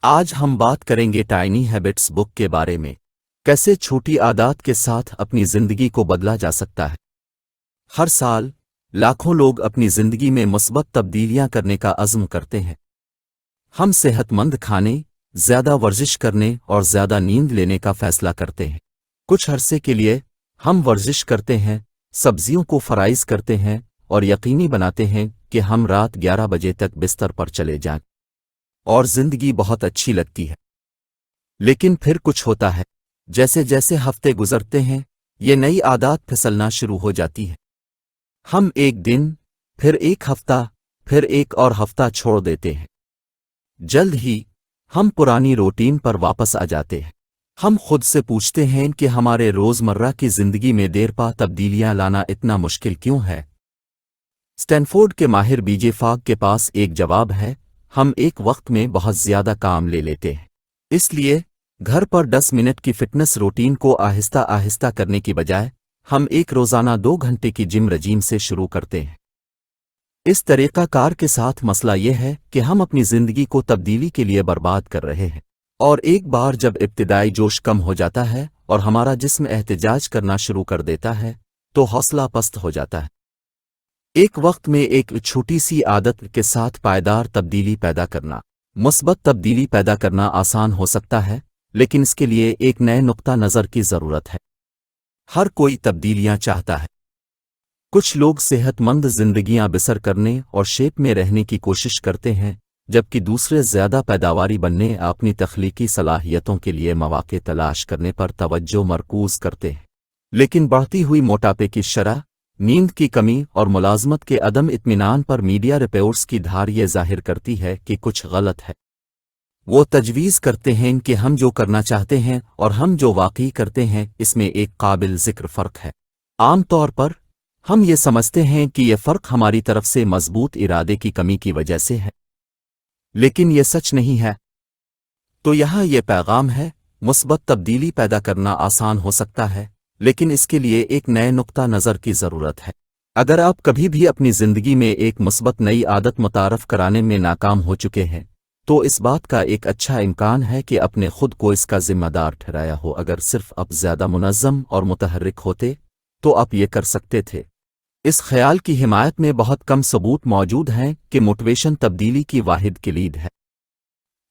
آج ہم بات کریں گے ٹائنی ہیبٹس بک کے بارے میں، کیسے چھوٹی عادات کے ساتھ اپنی زندگی کو بدلا جا سکتا ہے۔ ہر سال لاکھوں لوگ اپنی زندگی میں مثبت تبدیلیاں کرنے کا عزم کرتے ہیں۔ ہم صحت مند کھانے، زیادہ ورزش کرنے اور زیادہ نیند لینے کا فیصلہ کرتے ہیں۔ کچھ عرصے کے لیے ہم ورزش کرتے ہیں، سبزیوں کو فرائز کرتے ہیں اور یقینی بناتے ہیں کہ ہم رات 11 بجے تک بستر پر چلے جائیں، اور زندگی بہت اچھی لگتی ہے۔ لیکن پھر کچھ ہوتا ہے، جیسے جیسے ہفتے گزرتے ہیں یہ نئی عادات پھسلنا شروع ہو جاتی ہے۔ ہم ایک دن، پھر ایک ہفتہ، پھر ایک اور ہفتہ چھوڑ دیتے ہیں۔ جلد ہی ہم پرانی روٹین پر واپس آ جاتے ہیں۔ ہم خود سے پوچھتے ہیں کہ ہمارے روزمرہ کی زندگی میں دیر پا تبدیلیاں لانا اتنا مشکل کیوں ہے؟ اسٹینفورڈ کے ماہر بی جے فاگ کے پاس ایک جواب ہے: ہم ایک وقت میں بہت زیادہ کام لے لیتے ہیں، اس لیے گھر پر 10 منٹ کی فٹنس روٹین کو آہستہ آہستہ کرنے کی بجائے ہم ایک روزانہ 2 گھنٹے کی جم رجیم سے شروع کرتے ہیں۔ اس طریقہ کار کے ساتھ مسئلہ یہ ہے کہ ہم اپنی زندگی کو تبدیلی کے لیے برباد کر رہے ہیں، اور ایک بار جب ابتدائی جوش کم ہو جاتا ہے اور ہمارا جسم احتجاج کرنا شروع کر دیتا ہے تو حوصلہ پست ہو جاتا ہے۔ ایک وقت میں ایک چھوٹی سی عادت کے ساتھ پائیدار تبدیلی پیدا کرنا، مثبت تبدیلی پیدا کرنا آسان ہو سکتا ہے، لیکن اس کے لیے ایک نئے نقطہ نظر کی ضرورت ہے۔ ہر کوئی تبدیلیاں چاہتا ہے۔ کچھ لوگ صحت مند زندگیاں بسر کرنے اور شیپ میں رہنے کی کوشش کرتے ہیں، جبکہ دوسرے زیادہ پیداواری بننے، اپنی تخلیقی صلاحیتوں کے لیے مواقع تلاش کرنے پر توجہ مرکوز کرتے ہیں۔ لیکن بڑھتی ہوئی موٹاپے کی شرح، نیند کی کمی اور ملازمت کے عدم اطمینان پر میڈیا رپورٹس کی دھار یہ ظاہر کرتی ہے کہ کچھ غلط ہے۔ وہ تجویز کرتے ہیں کہ ہم جو کرنا چاہتے ہیں اور ہم جو واقعی کرتے ہیں اس میں ایک قابل ذکر فرق ہے۔ عام طور پر ہم یہ سمجھتے ہیں کہ یہ فرق ہماری طرف سے مضبوط ارادے کی کمی کی وجہ سے ہے، لیکن یہ سچ نہیں ہے۔ تو یہاں یہ پیغام ہے: مثبت تبدیلی پیدا کرنا آسان ہو سکتا ہے، لیکن اس کے لیے ایک نئے نقطہ نظر کی ضرورت ہے۔ اگر آپ کبھی بھی اپنی زندگی میں ایک مثبت نئی عادت متعارف کرانے میں ناکام ہو چکے ہیں تو اس بات کا ایک اچھا امکان ہے کہ اپنے خود کو اس کا ذمہ دار ٹھہرایا ہو۔ اگر صرف آپ زیادہ منظم اور متحرک ہوتے تو آپ یہ کر سکتے تھے۔ اس خیال کی حمایت میں بہت کم ثبوت موجود ہیں کہ موٹیویشن تبدیلی کی واحد کلید ہے۔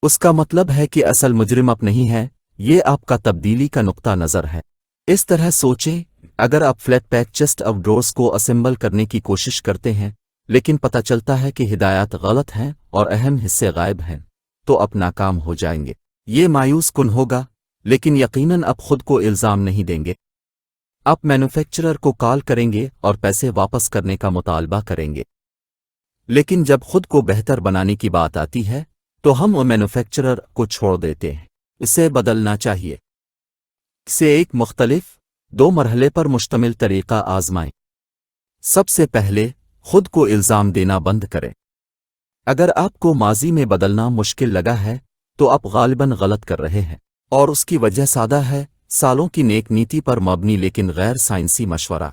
اس کا مطلب ہے کہ اصل مجرم آپ نہیں ہے، یہ آپ کا تبدیلی کا نقطہ نظر ہے۔ اس طرح سوچیں: اگر آپ flat pack chest of drawers کو اسمبل کرنے کی کوشش کرتے ہیں لیکن پتہ چلتا ہے کہ ہدایات غلط ہیں اور اہم حصے غائب ہیں تو آپ ناکام ہو جائیں گے۔ یہ مایوس کن ہوگا، لیکن یقیناً آپ خود کو الزام نہیں دیں گے۔ آپ مینوفیکچرر کو کال کریں گے اور پیسے واپس کرنے کا مطالبہ کریں گے۔ لیکن جب خود کو بہتر بنانے کی بات آتی ہے تو ہم وہ مینوفیکچرر کو چھوڑ دیتے ہیں۔ اسے بدلنا چاہیے۔ اسے ایک مختلف 2 مرحلے پر مشتمل طریقہ آزمائیں۔ سب سے پہلے خود کو الزام دینا بند کریں۔ اگر آپ کو ماضی میں بدلنا مشکل لگا ہے تو آپ غالباً غلط کر رہے ہیں، اور اس کی وجہ سادہ ہے: سالوں کی نیک نیتی پر مبنی لیکن غیر سائنسی مشورہ۔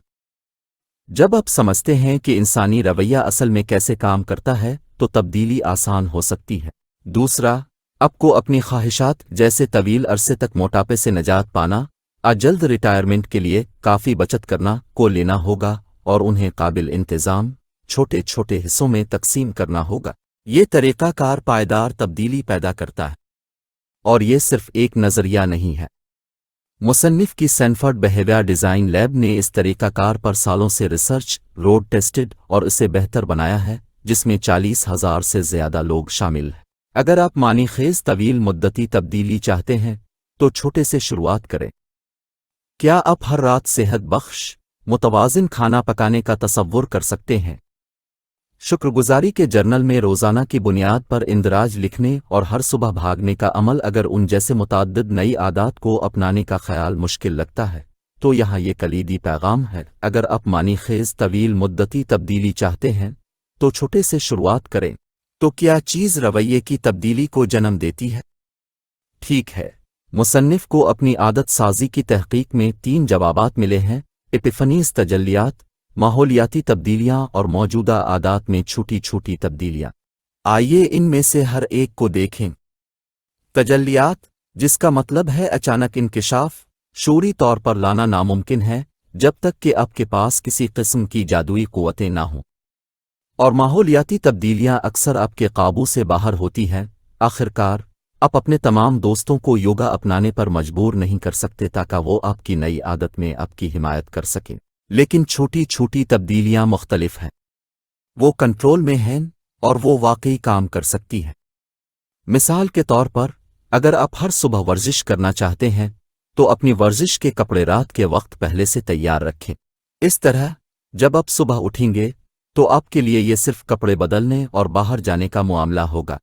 جب آپ سمجھتے ہیں کہ انسانی رویہ اصل میں کیسے کام کرتا ہے تو تبدیلی آسان ہو سکتی ہے۔ دوسرا، آپ کو اپنی خواہشات جیسے طویل عرصے تک موٹاپے سے نجات پانا، جلد ریٹائرمنٹ کے لیے کافی بچت کرنا کو لینا ہوگا اور انہیں قابل انتظام چھوٹے چھوٹے حصوں میں تقسیم کرنا ہوگا۔ یہ طریقہ کار پائیدار تبدیلی پیدا کرتا ہے، اور یہ صرف ایک نظریہ نہیں ہے۔ مصنف کی سینفرڈ بیہیویئر ڈیزائن لیب نے اس طریقہ کار پر سالوں سے ریسرچ، روڈ ٹیسٹڈ اور اسے بہتر بنایا ہے، جس میں 40,000 سے زیادہ لوگ شامل ہیں۔ اگر آپ معنی خیز طویل مدتی تبدیلی چاہتے ہیں تو چھوٹے سے شروعات کریں۔ کیا آپ ہر رات صحت بخش، متوازن کھانا پکانے کا تصور کر سکتے ہیں؟ شکر گزاری کے جرنل میں روزانہ کی بنیاد پر اندراج لکھنے اور ہر صبح بھاگنے کا عمل، اگر ان جیسے متعدد نئی عادات کو اپنانے کا خیال مشکل لگتا ہے تو یہاں یہ کلیدی پیغام ہے: اگر آپ معنی خیز طویل مدتی تبدیلی چاہتے ہیں تو چھوٹے سے شروعات کریں۔ تو کیا چیز رویے کی تبدیلی کو جنم دیتی ہے؟ ٹھیک ہے، مصنف کو اپنی عادت سازی کی تحقیق میں 3 جوابات ملے ہیں: ایپیفنیز، تجلیات، ماحولیاتی تبدیلیاں اور موجودہ عادات میں چھوٹی چھوٹی تبدیلیاں۔ آئیے ان میں سے ہر ایک کو دیکھیں۔ तजल्लियात, जिसका मतलब है अचानक इंकिशाफ, शूरी तौर पर लाना नामुमकिन है जब तक कि आपके पास किसी किस्म की जादुई कुव्वतें ना हों। और माहौलियाती तब्दीलियां अक्सर आपके काबू से बाहर होती हैं। आखिरकार, आप अपने तमाम दोस्तों को योगा अपनाने पर मजबूर नहीं कर सकते ताकि वो आपकी नई आदत में आपकी हिमायत कर सकें, लेकिन छोटी छोटी तब्दीलियां मुख्तलिफ हैं, वो कंट्रोल में हैं और वो वाकई काम कर सकती हैं। मिसाल के तौर पर, अगर आप हर सुबह वर्जिश करना चाहते हैं तो अपनी वर्जिश के कपड़े रात के वक्त पहले से तैयार रखें। इस तरह जब आप सुबह उठेंगे तो आपके लिए ये सिर्फ कपड़े बदलने और बाहर जाने का मामला होगा।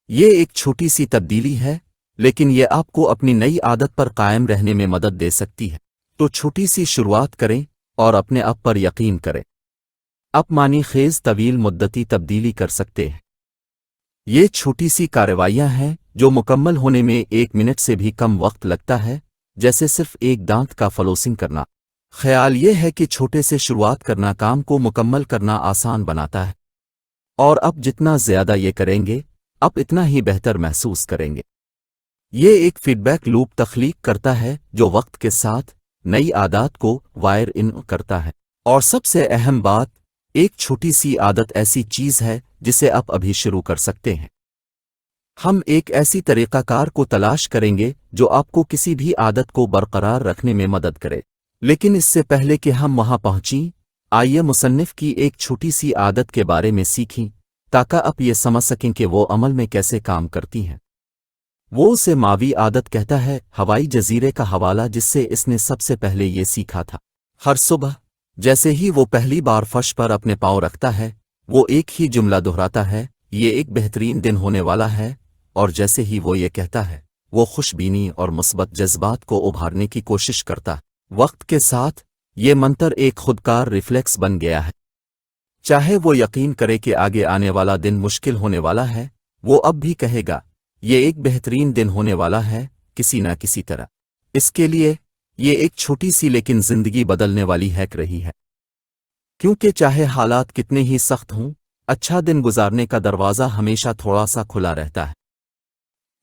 ये एक छोटी सी तब्दीली है, लेकिन ये आपको अपनी नई आदत पर कायम रहने में मदद दे सकती है। तो छोटी सी शुरुआत करें और अपने आप पर यकीन करें। आप मानी खेज तवील मुद्दती तब्दीली कर सकते हैं। ये छोटी सी कार्रवाइयां हैं जो मुकम्मल होने में 1 मिनट से भी कम वक्त लगता है, जैसे सिर्फ एक दांत का फ्लोसिंग करना। ख्याल ये है कि छोटे से शुरुआत करना काम को मुकम्मल करना आसान बनाता है, और अब जितना ज्यादा ये करेंगे आप इतना ही बेहतर महसूस करेंगे। ये एक फीडबैक लूप तख्लीक करता है जो वक्त के साथ नई आदत को वायर इन करता है। और सबसे अहम बात, एक छोटी सी आदत ऐसी चीज है जिसे आप अभी शुरू कर सकते हैं। हम एक ऐसी तरीकाकार को तलाश करेंगे जो आपको किसी भी आदत को बरकरार रखने में मदद करे। लेकिन इससे पहले कि हम वहां पहुंचें, आइए मुसन्निफ की एक छोटी सी आदत के बारे में सीखें ताकि आप ये समझ सकें कि वो अमल में कैसे काम करती हैं। वो उसे मावी आदत कहता है, हवाई जजीरे का हवाला जिससे इसने सबसे पहले ये सीखा था। हर सुबह जैसे ही वो पहली बार फर्श पर अपने पाँव रखता है, वो एक ही जुमला दोहराता है, ये एक बेहतरीन दिन होने वाला है। और जैसे ही वो ये कहता है, वो खुशबीनी और मुस्बत जज्बात को उभारने की कोशिश करता है। वक्त के साथ ये मंत्र एक खुदकार रिफ्लेक्स बन गया है। चाहे वो यकीन करे कि आगे आने वाला दिन मुश्किल होने वाला है, वो अब भी कहेगा, ये एक बेहतरीन दिन होने वाला है, किसी न किसी तरह। इसके लिए ये एक छोटी सी लेकिन जिंदगी बदलने वाली हैक रही है, क्योंकि चाहे हालात कितने ही सख्त हों, अच्छा दिन गुजारने का दरवाज़ा हमेशा थोड़ा सा खुला रहता है।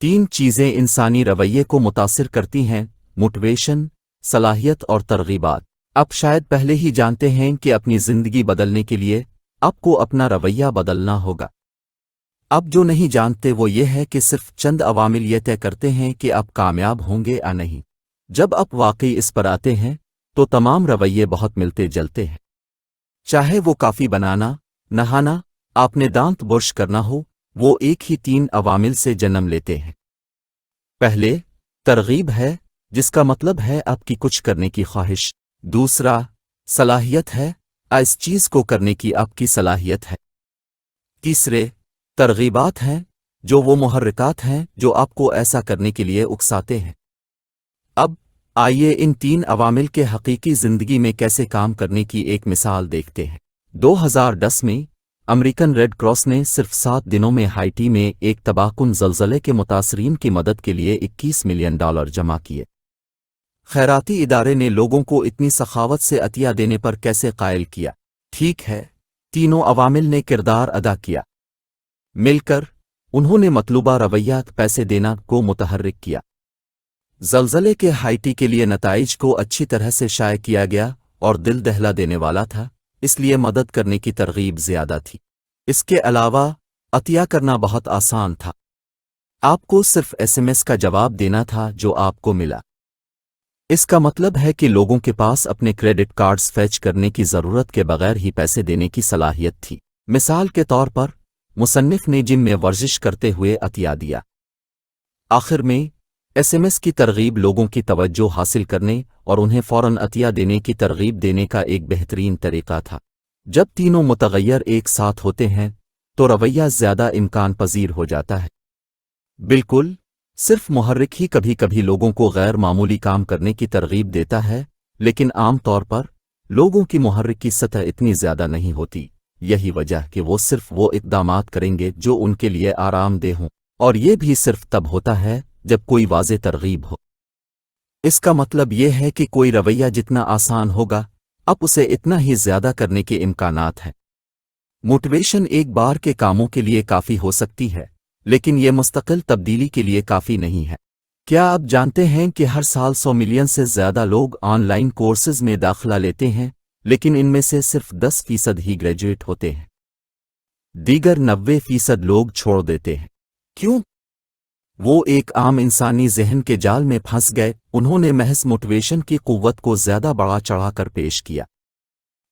3 चीज़ें इंसानी रवैये को मुतासिर करती हैं: मोटिवेशन, सलाहियत और तरगीबात। आप शायद पहले ही जानते हैं कि अपनी ज़िंदगी बदलने के लिए आपको अपना रवैया बदलना होगा। अब जो नहीं जानते वो ये है कि सिर्फ चंद अवामिल ये तय करते हैं कि आप कामयाब होंगे या नहीं। जब आप वाकई इस पर आते हैं तो तमाम रवैये बहुत मिलते जलते हैं। चाहे वो काफ़ी बनाना, नहाना, आपने दांत ब्रश करना हो, वो एक ही 3 अवामिल से जन्म लेते हैं। पहले तरगीब है, जिसका मतलब है आपकी कुछ करने की ख्वाहिश। दूसरा सलाहियत है, इस चीज़ को करने की आपकी सलाहियत है। तीसरे तरगीबात हैं, जो वो मुहर्रिकात हैं जो आपको ऐसा करने के लिए उकसाते हैं। अब आइए इन 3 अवामिल के हकीकी ज़िंदगी में कैसे काम करने की एक मिसाल देखते हैं। 2010 में अमेरिकन रेड क्रॉस ने सिर्फ 7 दिनों में हाइटी में एक तबाहकुन ज़लज़ले के मुतासरीन की मदद के लिए $21 मिलियन जमा किए। खैराती इदारे ने लोगों को इतनी सखावत से अतिया देने पर कैसे कायल किया? ठीक है, तीनों अवामिल ने किरदार अदा किया। मिलकर उन्होंने मतलूबा रवैया पैसे देना को मुतहर्रिक किया। ज़लज़ले के हाइटी के लिए नताइज को अच्छी तरह से शाये किया गया और दिल दहला देने वाला था, इसलिए मदद करने की तरगीब ज़्यादा थी। इसके अलावा अतिया करना बहुत आसान था। आपको सिर्फ SMS का जवाब देना था जो आपको मिला। इसका मतलब है कि लोगों के पास अपने क्रेडिट कार्ड्स फैच करने की ज़रूरत के बगैर ही पैसे देने की सलाहियत थी। मिसाल के तौर पर, मुसन्निफ ने जिम में वर्जिश करते हुए अतिया दिया। आखिर में SMS की तरगीब लोगों की तवज्जो हासिल करने और उन्हें फ़ौरन अतिया देने की तरगीब देने का एक बेहतरीन तरीका था। जब तीनों मुतगय्यर एक साथ होते हैं तो रवैया ज़्यादा इम्कान पजीर हो जाता है। बिल्कुल, सिर्फ मुहर्रिक ही कभी कभी लोगों को गैर मामूली काम करने की तरगीब देता है, लेकिन आम तौर पर लोगों की मुहर्रिक की सतह इतनी ज़्यादा नहीं होती। यही वजह कि वो सिर्फ वो इक़दामात करेंगे जो उनके लिए आरामदेह हों, और ये भी सिर्फ तब होता है जब कोई वाज़े तरगीब हो। इसका मतलब ये है कि कोई रवैया जितना आसान होगा, अब उसे इतना ही ज़्यादा करने के इम्कानात हैं। मोटिवेशन एक बार के कामों के लिए काफ़ी हो सकती है, لیکن یہ مستقل تبدیلی کے لیے کافی نہیں ہے۔ کیا آپ جانتے ہیں کہ ہر سال 100 ملین سے زیادہ لوگ آن لائن کورسز میں داخلہ لیتے ہیں، لیکن ان میں سے صرف 10% ہی گریجویٹ ہوتے ہیں؟ دیگر 90% لوگ چھوڑ دیتے ہیں۔ کیوں؟ وہ ایک عام انسانی ذہن کے جال میں پھنس گئے۔ انہوں نے محض موٹیویشن کی قوت کو زیادہ بڑا چڑھا کر پیش کیا۔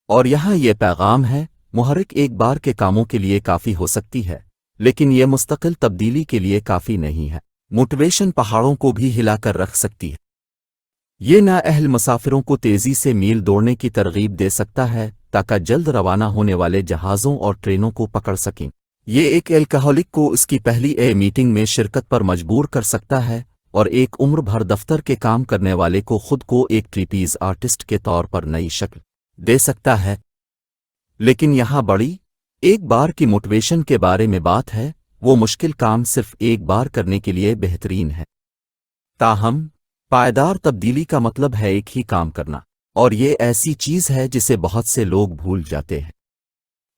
اور یہاں یہ پیغام ہے، محرک ایک بار کے کاموں کے لیے کافی ہو سکتی ہے، لیکن یہ مستقل تبدیلی کے لیے کافی نہیں ہے۔ موٹیویشن پہاڑوں کو بھی ہلا کر رکھ سکتی ہے۔ یہ نااہل مسافروں کو تیزی سے میل دوڑنے کی ترغیب دے سکتا ہے تاکہ جلد روانہ ہونے والے جہازوں اور ٹرینوں کو پکڑ سکیں۔ یہ ایک الکحلک کو اس کی پہلی میٹنگ میں شرکت پر مجبور کر سکتا ہے، اور ایک عمر بھر دفتر کے کام کرنے والے کو خود کو ایک ٹریپیز آرٹسٹ کے طور پر نئی شکل دے سکتا ہے۔ لیکن یہاں بڑی ایک بار کی موٹیویشن کے بارے میں بات ہے۔ وہ مشکل کام صرف ایک بار کرنے کے لیے بہترین ہے۔ تاہم پائیدار تبدیلی کا مطلب ہے ایک ہی کام کرنا، اور یہ ایسی چیز ہے جسے بہت سے لوگ بھول جاتے ہیں۔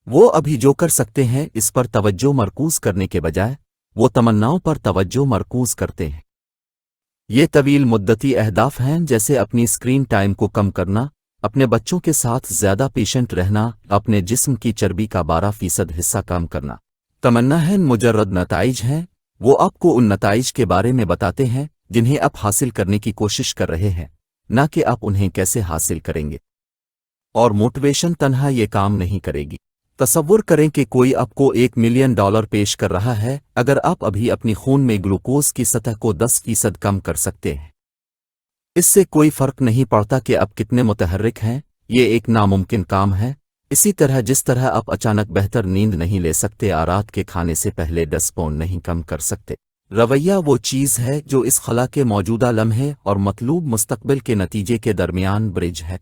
وہ ابھی جو کر سکتے ہیں اس پر توجہ مرکوز کرنے کے بجائے وہ تمناؤں پر توجہ مرکوز کرتے ہیں۔ یہ طویل مدتی اہداف ہیں، جیسے اپنی اسکرین ٹائم کو کم کرنا، اپنے بچوں کے ساتھ زیادہ پیشنٹ رہنا، اپنے جسم کی چربی کا 12% حصہ کم کرنا۔ تمنا ہے مجرد نتائج ہیں۔ وہ آپ کو ان نتائج کے بارے میں بتاتے ہیں جنہیں آپ حاصل کرنے کی کوشش کر رہے ہیں، نہ کہ آپ انہیں کیسے حاصل کریں گے۔ اور موٹیویشن تنہا یہ کام نہیں کرے گی۔ تصور کریں کہ کوئی آپ کو $1 ملین پیش کر رہا ہے اگر آپ ابھی اپنی خون میں گلوکوز کی سطح کو 10% کم کر سکتے ہیں۔ اس سے کوئی فرق نہیں پڑتا کہ آپ کتنے متحرک ہیں، یہ ایک ناممکن کام ہے۔ اسی طرح جس طرح آپ اچانک بہتر نیند نہیں لے سکتے یا رات کے کھانے سے پہلے 10 پاؤنڈ نہیں کم کر سکتے۔ رویہ وہ چیز ہے جو اس خلا کے موجودہ لمحے اور مطلوب مستقبل کے نتیجے کے درمیان برج ہے۔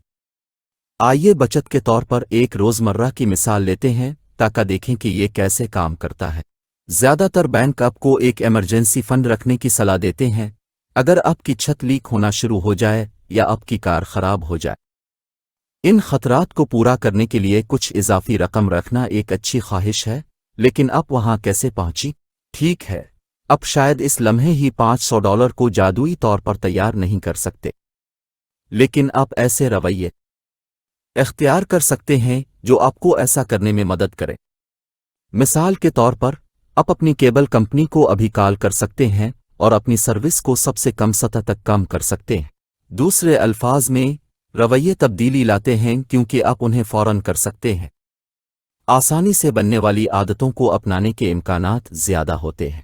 آئیے بچت کے طور پر ایک روزمرہ کی مثال لیتے ہیں تاکہ دیکھیں کہ یہ کیسے کام کرتا ہے۔ زیادہ تر بینک آپ کو ایک ایمرجنسی فنڈ رکھنے کی صلاح دیتے ہیں اگر آپ کی چھت لیک ہونا شروع ہو جائے یا آپ کی کار خراب ہو جائے۔ ان خطرات کو پورا کرنے کے لیے کچھ اضافی رقم رکھنا ایک اچھی خواہش ہے، لیکن آپ وہاں کیسے پہنچی؟ ٹھیک ہے، اب شاید اس لمحے ہی $500 کو جادوئی طور پر تیار نہیں کر سکتے، لیکن آپ ایسے رویے اختیار کر سکتے ہیں جو آپ کو ایسا کرنے میں مدد کرے۔ مثال کے طور پر آپ اپنی کیبل کمپنی کو ابھی کال کر سکتے ہیں اور اپنی سروس کو سب سے کم سطح تک کم کر سکتے ہیں۔ دوسرے الفاظ میں رویے تبدیلی لاتے ہیں کیونکہ آپ انہیں فوراً کر سکتے ہیں۔ آسانی سے بننے والی عادتوں کو اپنانے کے امکانات زیادہ ہوتے ہیں۔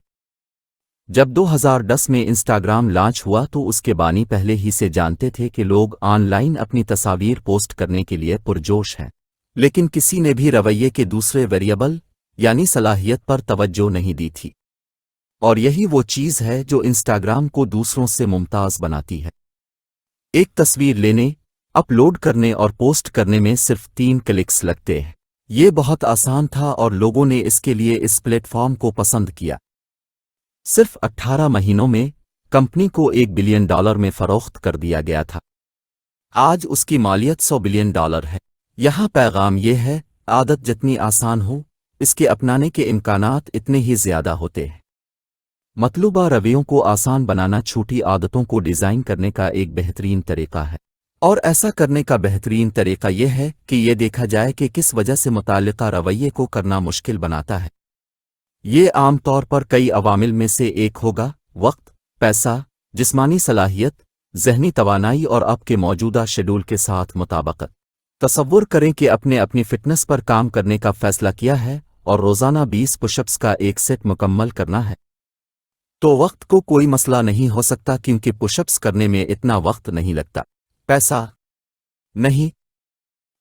جب 2010 میں انسٹاگرام لانچ ہوا تو اس کے بانی پہلے ہی سے جانتے تھے کہ لوگ آن لائن اپنی تصاویر پوسٹ کرنے کے لیے پرجوش ہیں، لیکن کسی نے بھی رویے کے دوسرے ویریبل یعنی صلاحیت پر توجہ نہیں دی تھی۔ اور یہی وہ چیز ہے جو انسٹاگرام کو دوسروں سے ممتاز بناتی ہے۔ ایک تصویر لینے، اپلوڈ کرنے اور پوسٹ کرنے میں صرف 3 کلکس لگتے ہیں۔ یہ بہت آسان تھا اور لوگوں نے اس کے لیے اس پلیٹ فارم کو پسند کیا۔ صرف 18 مہینوں میں کمپنی کو $1 بلین میں فروخت کر دیا گیا تھا۔ آج اس کی مالیت $100 بلین ہے۔ یہاں پیغام یہ ہے، عادت جتنی آسان ہو، اس کے اپنانے کے امکانات اتنے ہی زیادہ ہوتے ہیں۔ مطلوبہ رویوں کو آسان بنانا چھوٹی عادتوں کو ڈیزائن کرنے کا ایک بہترین طریقہ ہے، اور ایسا کرنے کا بہترین طریقہ یہ ہے کہ یہ دیکھا جائے کہ کس وجہ سے متعلقہ رویے کو کرنا مشکل بناتا ہے۔ یہ عام طور پر کئی عوامل میں سے ایک ہوگا: وقت، پیسہ، جسمانی صلاحیت، ذہنی توانائی اور آپ کے موجودہ شیڈول کے ساتھ مطابقت۔ تصور کریں کہ اپنی فٹنس پر کام کرنے کا فیصلہ کیا ہے اور روزانہ 20 پش اپس کا ایک سیٹ مکمل کرنا ہے، تو وقت کو کوئی مسئلہ نہیں ہو سکتا کیونکہ پش اپس کرنے میں اتنا وقت نہیں لگتا۔ پیسہ نہیں،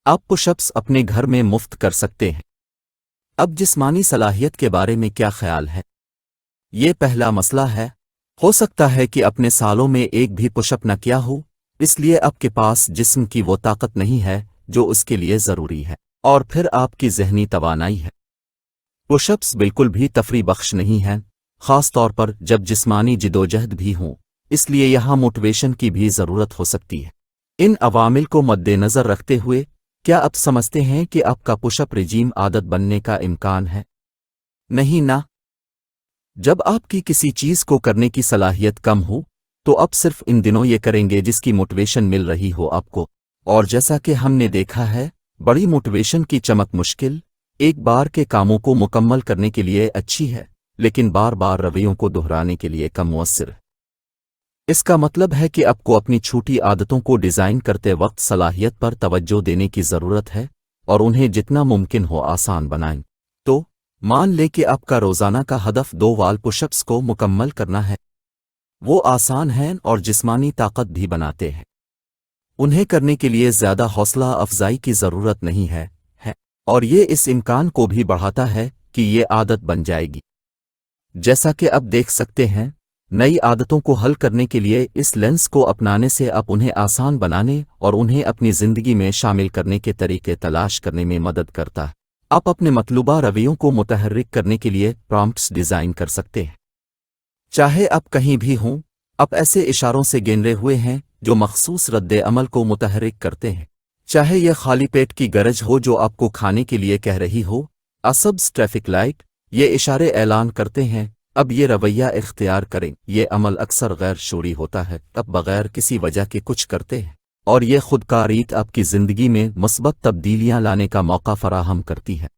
آپ پش اپس اپنے گھر میں مفت کر سکتے ہیں۔ اب جسمانی صلاحیت کے بارے میں کیا خیال ہے؟ یہ پہلا مسئلہ ہے۔ ہو سکتا ہے کہ اپنے سالوں میں ایک بھی پش اپ نہ کیا ہو، اس لیے آپ کے پاس جسم کی وہ طاقت نہیں ہے جو اس کے لیے ضروری ہے، اور پھر آپ کی ذہنی توانائی ہے۔ پش اپس بالکل بھی تفریح بخش نہیں ہیں، خاص طور پر جب جسمانی جدوجہد بھی ہوں، اس لیے یہاں موٹیویشن کی بھی ضرورت ہو سکتی ہے۔ ان عوامل کو مد نظر رکھتے ہوئے کیا آپ سمجھتے ہیں کہ آپ کا پش اپ رجیم عادت بننے کا امکان ہے؟ نہیں، نہ۔ जब आपकी किसी चीज को करने की सलाहियत कम हो तो अब सिर्फ इन दिनों ये करेंगे जिसकी मोटिवेशन मिल रही हो आपको। और जैसा कि हमने देखा है, बड़ी मोटिवेशन की चमक मुश्किल एक बार के कामों को मुकम्मल करने के लिए अच्छी है, लेकिन बार बार रवैयों को दोहराने के लिए कम मुअस्सिर है। इसका मतलब है कि आपको अपनी छोटी आदतों को डिज़ाइन करते वक्त सलाहियत पर तवज्जो देने की ज़रूरत है और उन्हें जितना मुमकिन हो आसान बनाएं। तो मान लें कि आपका रोज़ाना का हदफ 2 वाल पुशअप्स को मुकम्मल करना है। वो आसान हैं और जिस्मानी ताकत भी बनाते हैं। उन्हें करने के लिए ज़्यादा हौसला अफजाई की ज़रूरत नहीं है और ये इस इम्कान को भी बढ़ाता है कि ये आदत बन जाएगी। जैसा कि अब देख सकते हैं, नई आदतों को हल करने के लिए इस लेंस को अपनाने से आप उन्हें आसान बनाने और उन्हें अपनी ज़िंदगी में शामिल करने के तरीके तलाश करने में मदद करता है। आप अपने मतलूबा रवैयों को मुतहर्रिक करने के लिए प्रॉम्प्ट्स डिज़ाइन कर सकते हैं। चाहे आप कहीं भी हों, आप ऐसे इशारों से गेंदे हुए हैं जो मखसूस रद्द अमल को मुतहर्रिक करते हैं। चाहे यह खाली पेट की गरज हो जो आपको खाने के लिए कह रही हो, असब्स ट्रैफिक लाइट, ये इशारे ऐलान करते हैं अब ये रवैया इख्तियार करें। ये अमल अक्सर गैर शूरी होता है, अब बगैर किसी वजह के कुछ करते हैं और ये खुदकारीत आपकी ज़िंदगी में मुस्बत तब्दीलियां लाने का मौका फराहम करती है।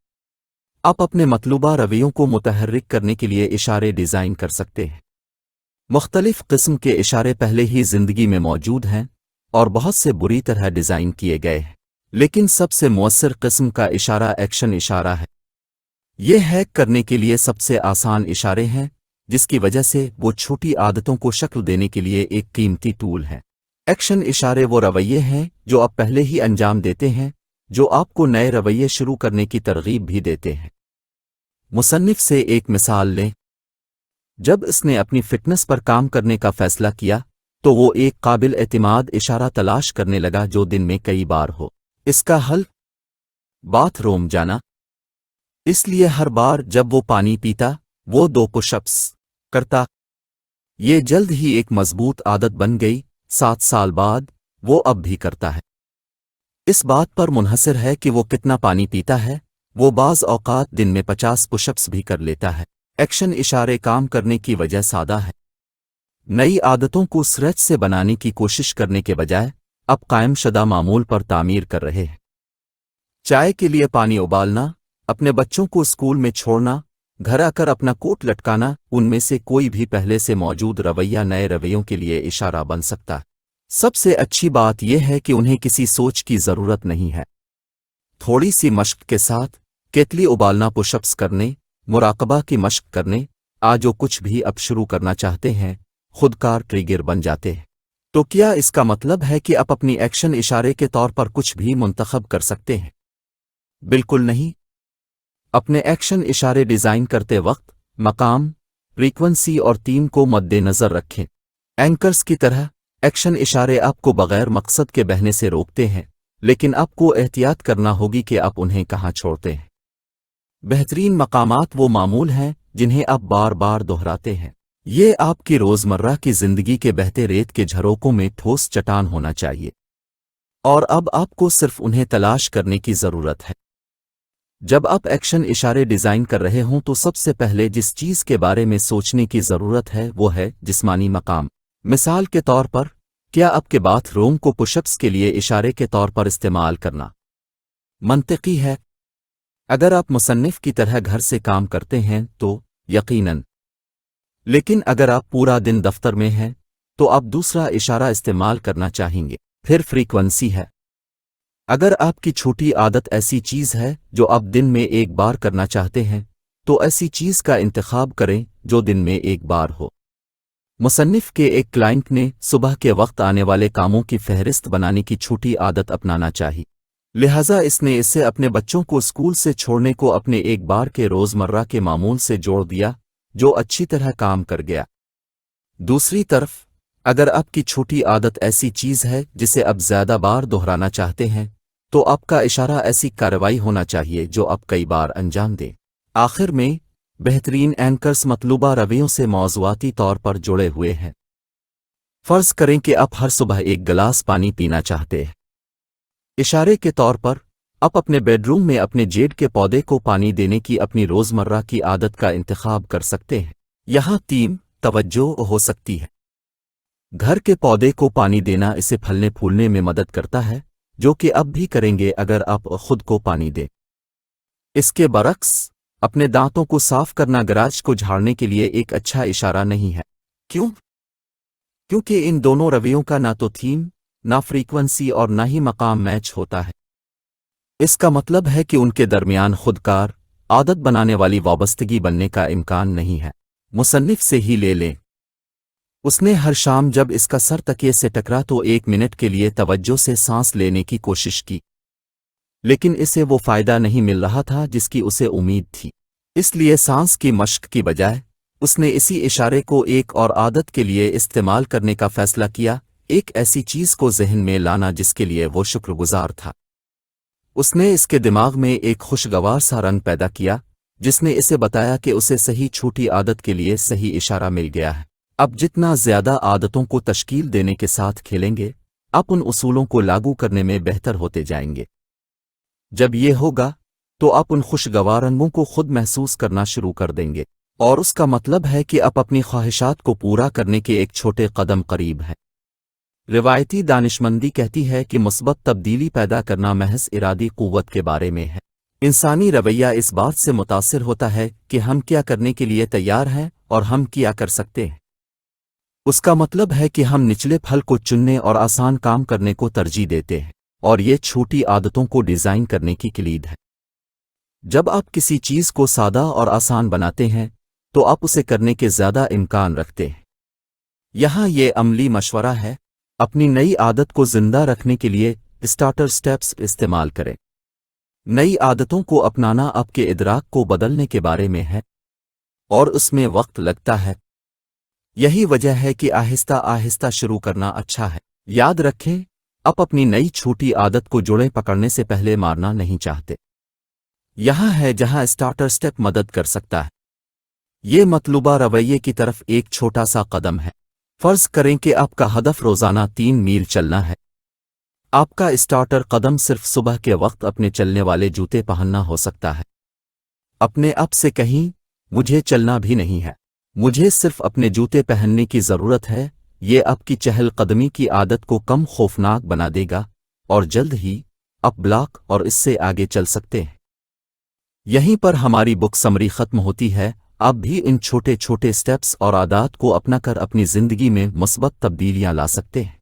आप अपने मतलूबा रवैयों को मुतहर्रिक करने के लिए इशारे डिज़ाइन कर सकते हैं। मुख्तलिफ किस्म के इशारे पहले ही ज़िंदगी में मौजूद हैं और बहुत से बुरी तरह डिज़ाइन किए गए हैं, लेकिन सबसे मुअस्सिर किस्म का इशारा एक्शन इशारा है। ये हैक करने के लिए सबसे आसान इशारे हैं, जिसकी वजह से वो छोटी आदतों को शक्ल देने के लिए एक कीमती टूल है। एक्शन इशारे वो रवैये हैं जो आप पहले ही अंजाम देते हैं, जो आपको नए रवैये शुरू करने की तरगीब भी देते हैं। मुसन्निफ से एक मिसाल लें। जब इसने अपनी फिटनेस पर काम करने का फैसला किया तो वो एक काबिल एतिमाद इशारा तलाश करने लगा जो दिन में कई बार हो। इसका हल बाथरूम जाना। इसलिए हर बार जब वो पानी पीता वो 2 पुशअप्स करता। ये जल्द ही एक मजबूत आदत बन गई। 7 साल बाद वो अब भी करता है। इस बात पर मुनहसर है कि वो कितना पानी पीता है। वो बाज़ औक़ात दिन में 50 पुशअप्स भी कर लेता है। एक्शन इशारे काम करने की वजह सादा है। नई आदतों को स्क्रैच से बनाने की कोशिश करने के बजाय अब कायम शुदा मामूल पर तामीर कर रहे हैं। चाय के लिए पानी उबालना, अपने बच्चों को स्कूल में छोड़ना, घर आकर अपना कोट लटकाना, उनमें से कोई भी पहले से मौजूद रवैया नए रवैयों के लिए इशारा बन सकता है। सबसे अच्छी बात यह है कि उन्हें किसी सोच की ज़रूरत नहीं है। थोड़ी सी मश्क के साथ केतली उबालना, पुशअप्स करने, मुराकबा की मश्क करने, जो कुछ भी अब शुरू करना चाहते हैं खुदकार ट्रिगर बन जाते हैं। तो क्या इसका मतलब है कि आप अपनी एक्शन इशारे के तौर पर कुछ भी मुंतखब कर सकते हैं? बिल्कुल नहीं। अपने एक्शन इशारे डिज़ाइन करते वक्त मकाम, फ्रीक्वेंसी और थीम को मद्देनज़र रखें। एंकर्स की तरह एक्शन इशारे आपको बगैर मकसद के बहने से रोकते हैं, लेकिन आपको एहतियात करना होगी कि आप उन्हें कहाँ छोड़ते हैं। बेहतरीन मकामात वो मामूल हैं जिन्हें आप बार बार दोहराते हैं। ये आपकी रोज़मर्रा की ज़िंदगी के बहते रेत के झरोकों में ठोस चट्टान होना चाहिए और अब आपको सिर्फ उन्हें तलाश करने की ज़रूरत है। जब आप एक्शन इशारे डिज़ाइन कर रहे हों तो सबसे पहले जिस चीज़ के बारे में सोचने की ज़रूरत है वो है जिस्मानी मकाम। मिसाल के तौर पर, क्या आपके बाथरूम को पुशअप्स के लिए इशारे के तौर पर इस्तेमाल करना मंतिकी है? अगर आप मुसन्निफ की तरह घर से काम करते हैं तो यकीनन। लेकिन अगर आप पूरा दिन दफ्तर में हैं तो आप दूसरा इशारा इस्तेमाल करना चाहेंगे। फिर फ्रीक्वेंसी है। अगर आपकी छोटी आदत ऐसी चीज़ है जो आप दिन में एक बार करना चाहते हैं तो ऐसी चीज़ का इंतखाब करें जो दिन में एक बार हो। मुसन्निफ के एक क्लाइंट ने सुबह के वक्त आने वाले कामों की फहरिस्त बनाने की छोटी आदत अपनाना चाहिए, लिहाजा इसने इससे अपने बच्चों को स्कूल से छोड़ने को अपने एक बार के रोज़मर्रा के मामूल से जोड़ दिया, जो अच्छी तरह काम कर गया। दूसरी तरफ, अगर आपकी छोटी आदत ऐसी चीज़ है जिसे आप ज़्यादा बार दोहराना चाहते हैं तो आपका इशारा ऐसी कार्रवाई होना चाहिए जो आप कई बार अंजाम दें। आखिर में, बेहतरीन एंकर्स मतलूबा रवैयों से मौज़ूआती तौर पर जुड़े हुए हैं। फ़र्ज़ करें कि आप हर सुबह एक गिलास पानी पीना चाहते हैं। इशारे के तौर पर आप अपने बेडरूम में अपने जेड के पौधे को पानी देने की अपनी रोज़मर्रा की आदत का इंतखाब कर सकते हैं। यहाँ 3 तवज्जो हो सकती है। घर के पौधे को पानी देना इसे फलने फूलने में मदद करता है, जो कि अब भी करेंगे अगर आप खुद को पानी दें। इसके बरक्स, अपने दांतों को साफ करना गराज को झाड़ने के लिए एक अच्छा इशारा नहीं है। क्यों? क्योंकि इन दोनों रवैयों का ना तो थीम, ना फ्रीक्वेंसी और ना ही मकाम मैच होता है। इसका मतलब है कि उनके दरमियान खुदकार, आदत बनाने वाली वाबस्तगी बनने का इम्कान नहीं है। मुसन्निफ से ही ले लें। उसने हर शाम जब इसका सर तकिए से टकरा तो 1 मिनट के लिए तवज्जो से सांस लेने की कोशिश की, लेकिन इसे वो फ़ायदा नहीं मिल रहा था जिसकी उसे उम्मीद थी। इसलिए सांस की मश्क की बजाय उसने इसी इशारे को एक और आदत के लिए इस्तेमाल करने का फ़ैसला किया, एक ऐसी चीज़ को ज़हन में लाना जिसके लिए वो शुक्रगुजार था। उसने इसके दिमाग में एक खुशगवार सा रंग पैदा किया, जिसने इसे बताया कि उसे सही छोटी आदत के लिए सही इशारा मिल गया है। अब जितना ज़्यादा आदतों को तश्कील देने के साथ खेलेंगे, आप उन उसूलों को लागू करने में बेहतर होते जाएंगे। जब ये होगा, तो आप उन खुशगवार रंगों को खुद महसूस करना शुरू कर देंगे, और उसका मतलब है कि आप अपनी ख्वाहिशात को पूरा करने के एक छोटे कदम करीब हैं। रिवायती दानिशमंदी कहती है कि मुस्बत तब्दीली पैदा करना महज इरादी क़ुव्वत के बारे में है। इंसानी रवैया इस बात से मुतासिर होता है कि हम क्या करने के लिए तैयार हैं और हम क्या कर सकते हैं। उसका मतलब है कि हम निचले फल को चुनने और आसान काम करने को तरजीह देते हैं, और ये छोटी आदतों को डिज़ाइन करने की किलीद है। जब आप किसी चीज़ को सादा और आसान बनाते हैं, तो आप उसे करने के ज़्यादा इम्कान रखते हैं। यहाँ ये अमली मशवरा है, अपनी नई आदत को जिंदा रखने के लिए स्टार्टर स्टेप्स इस्तेमाल करें। नई आदतों को अपनाना आपके इदराक को बदलने के बारे में है, और उसमें वक्त लगता है। यही वजह है कि आहिस्ता आहिस्ता शुरू करना अच्छा है। याद रखें, आप अपनी नई छोटी आदत को जोड़ें पकड़ने से पहले मारना नहीं चाहते। यहाँ है जहाँ स्टार्टर स्टेप मदद कर सकता है। ये मतलूबा रवैये की तरफ एक छोटा सा कदम है। फर्ज करें कि आपका हदफ रोज़ाना 3 मील चलना है। आपका स्टार्टर कदम सिर्फ सुबह के वक्त अपने चलने वाले जूते पहनना हो सकता है। अपने आप से कहीं, मुझे चलना भी नहीं है, मुझे सिर्फ अपने जूते पहनने की ज़रूरत है। ये आपकी चहलकदमी की आदत को कम खौफनाक बना देगा, और जल्द ही आप ब्लॉक और इससे आगे चल सकते हैं। यहीं पर हमारी बुक समरी ख़त्म होती है। आप भी इन छोटे छोटे स्टेप्स और आदात को अपनाकर अपनी ज़िंदगी में मुस्बत तब्दीलियां ला सकते हैं।